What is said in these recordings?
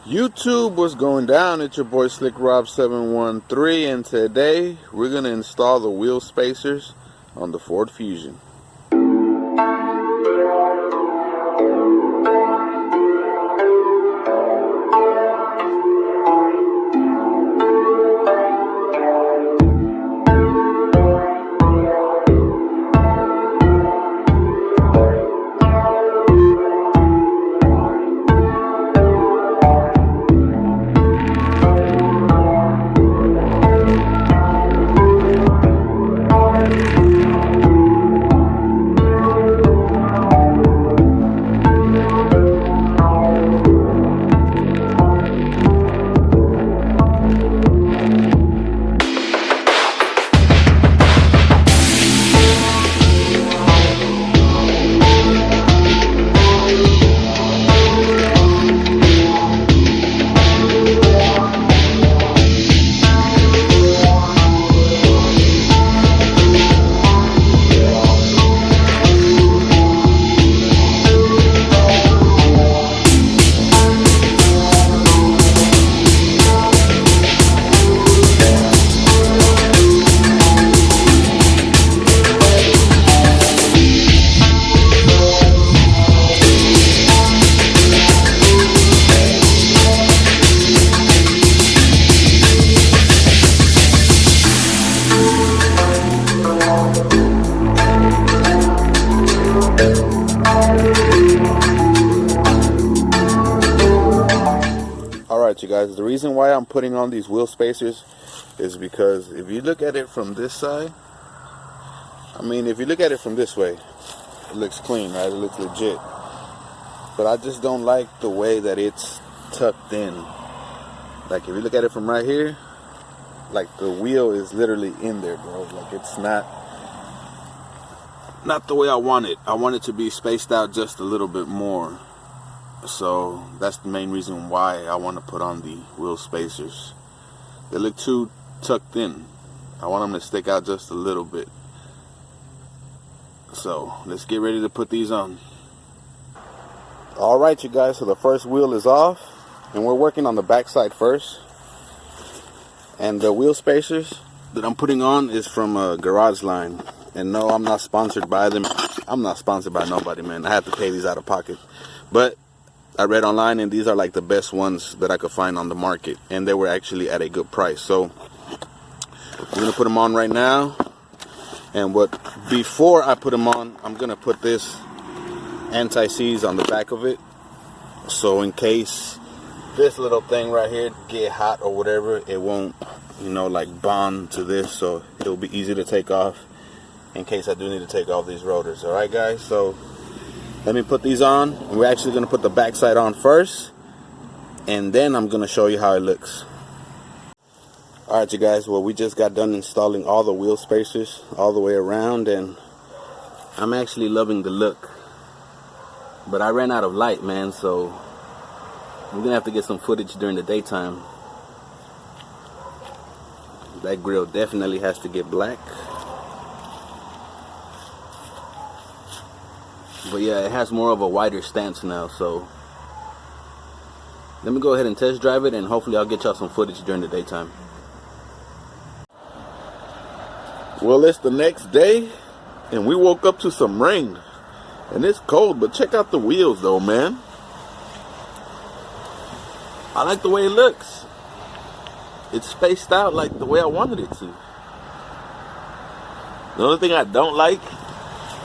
YouTube, what's going down? It's your boy Slick Rob 713, and today we're gonna install the wheel spacers on the Ford Fusion. Alright, you guys, the reason why I'm putting on these wheel spacers is because if you look at it from this side, if you look at it from this way, it looks clean, right? It looks legit. But I just don't like the way that it's tucked in. Like, if you look at it from right here, like, the wheel is literally in there, bro. Like, it's not the way I want it. I want it to be spaced out just a little bit more. So that's the main reason why I want to put on the wheel spacers. They look too tucked in. I want them to stick out just a little bit. So let's get ready to put these on. Alright, you guys, so the first wheel is off, and we're working on the back side first. And the wheel spacers that I'm putting on is from Garage Line. And no, I'm not sponsored by them. I'm not sponsored by nobody, man. I have to pay these out of pocket. But I read online, and these are like the best ones that I could find on the market, and they were actually at a good price. So I'm gonna put them on right now. And before I put them on, I'm gonna put this anti-seize on the back of it, so in case this little thing right here get hot or whatever, it won't, like bond to this, so it'll be easy to take off in case I do need to take off these rotors. All right, guys, so let me put these on, and we're actually going to put the back side on first, and then I'm going to show you how it looks. Alright, you guys, well, we just got done installing all the wheel spacers all the way around, and I'm actually loving the look. But I ran out of light, man, so I'm going to have to get some footage during the daytime. That grill definitely has to get black. But yeah, it has more of a wider stance now, so let me go ahead and test drive it, and hopefully I'll get y'all some footage during the daytime. Well, it's the next day, and we woke up to some rain, and it's cold, but check out the wheels though, man. I like the way it looks. It's spaced out like the way I wanted it to. The only thing I don't like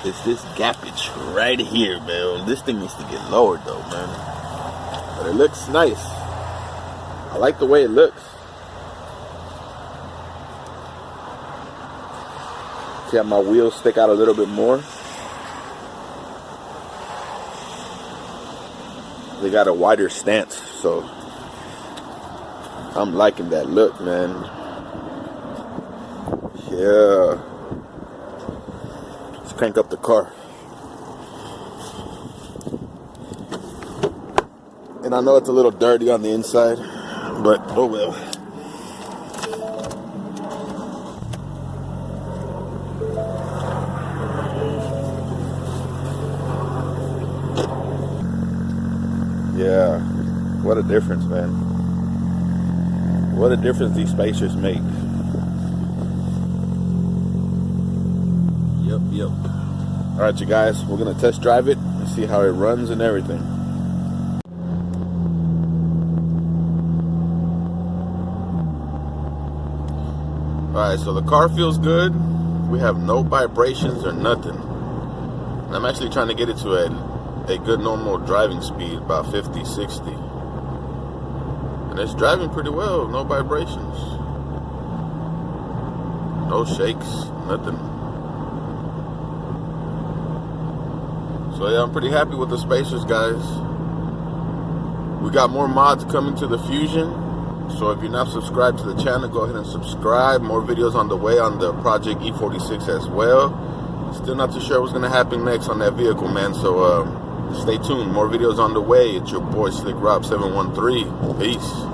is this gappage right here, man. This thing needs to get lowered though, man. But it looks nice. I like the way it looks. See how my wheels stick out a little bit more? They got a wider stance, so I'm liking that look, man. Yeah. Let's crank up the car. And I know it's a little dirty on the inside, but oh well. what a difference, man. What a difference these spacers make. Yep. All right, you guys, we're gonna test drive it and see how it runs and everything. All right, so the car feels good. We have no vibrations or nothing. And I'm actually trying to get it to a good normal driving speed, about 50, 60. And it's driving pretty well, no vibrations. No shakes, nothing. So yeah, I'm pretty happy with the spacers, guys. We got more mods coming to the Fusion. So if you're not subscribed to the channel, go ahead and subscribe. More videos on the way on the Project E46 as well. Still not too sure what's going to happen next on that vehicle, man. So stay tuned. More videos on the way. It's your boy Slick Rob 713. Peace.